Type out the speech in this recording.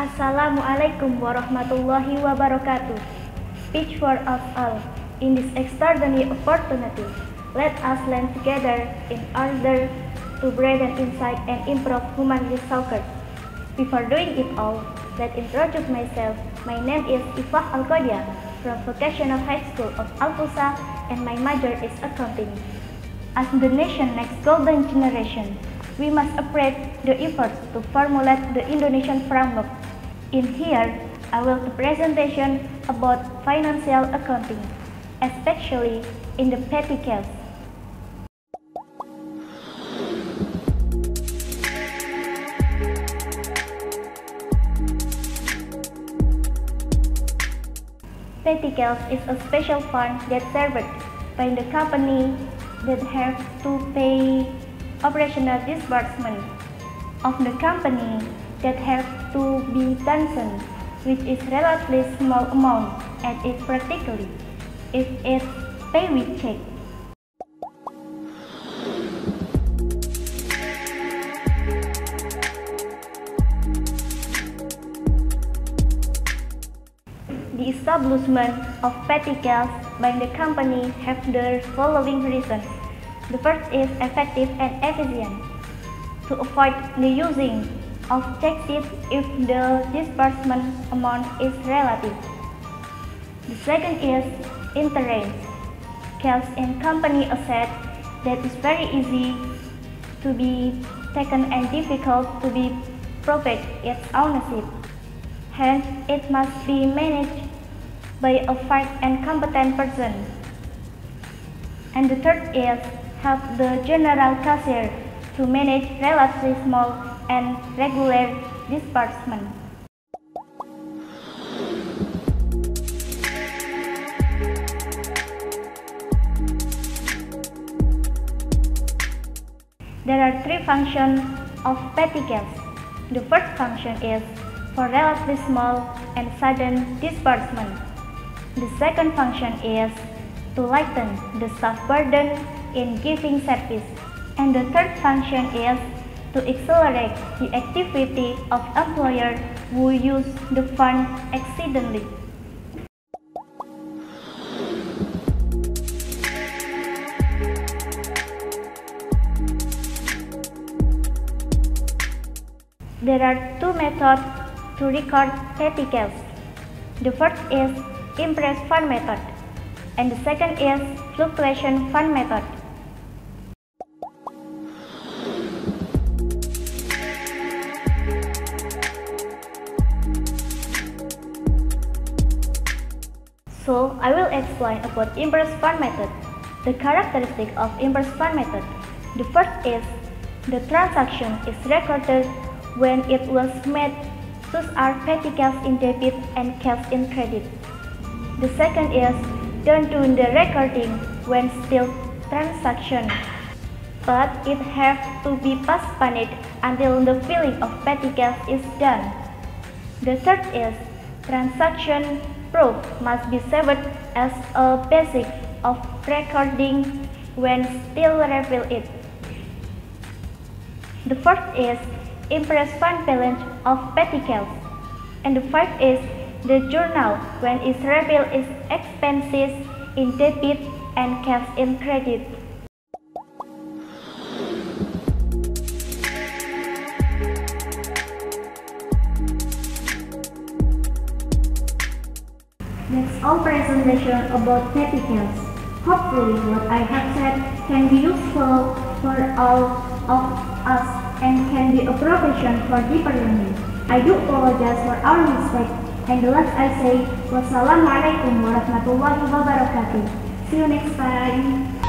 Assalamualaikum warahmatullahi wabarakatuh. Speech for us all. In this extraordinary opportunity, let us learn together in order to broaden insight and improve human resources. Before doing it all, let's introduce myself. My name is Iffah Al Qodiyah from Vocational High School of Fusha, and my major is accounting. As the nation's next golden generation, we must appreciate the efforts to formulate the Indonesian framework. In here, I will do presentation about financial accounting, especially in the PETTYCASH. PETTYCASH is a special fund that served by the company that have to pay operational disbursement of the company that have to be done, which is relatively small amount and is practically if it's paid with check. The establishment of PETTYCASH by the company have the following reasons. The first is effective and efficient, to avoid the using of check sheets if the disbursement amount is relative. The second is interest, cash in company asset that is very easy to be taken and difficult to be proved its ownership. Hence, it must be managed by a fair and competent person. And the third is help the general cashier to manage relatively small and regular disbursement. There are three functions of PETTYCASH. The first function is for relatively small and sudden disbursement. The second function is to lighten the staff burden in giving service. And the third function is to accelerate the activity of employers who use the fund accidentally. There are two methods to record PETTYCASH. The first is impress fund method, and the second is fluctuation fund method. So, I will explain about impress fund method. The characteristic of impress fund method. The first is the transaction is recorded when it was made, thus are PETTYCASH in debit and cash in credit. The second is don't do the recording when still transaction, but it has to be postponed until the filling of PETTYCASH is done. The third is transaction proof must be saved as a basis of recording when still reveal it. The fourth is impress fund balance of PETTYCASH, and the fifth is the journal when it reveals its expenses in debit and cash in credit. That's all presentation about PETTYCASH. Hopefully what I have said can be useful for all of us and can be a provision for deeper learning. I do apologize for our mistake, and the last I say, wassalamualaikum warahmatullahi wabarakatuh. See you next time.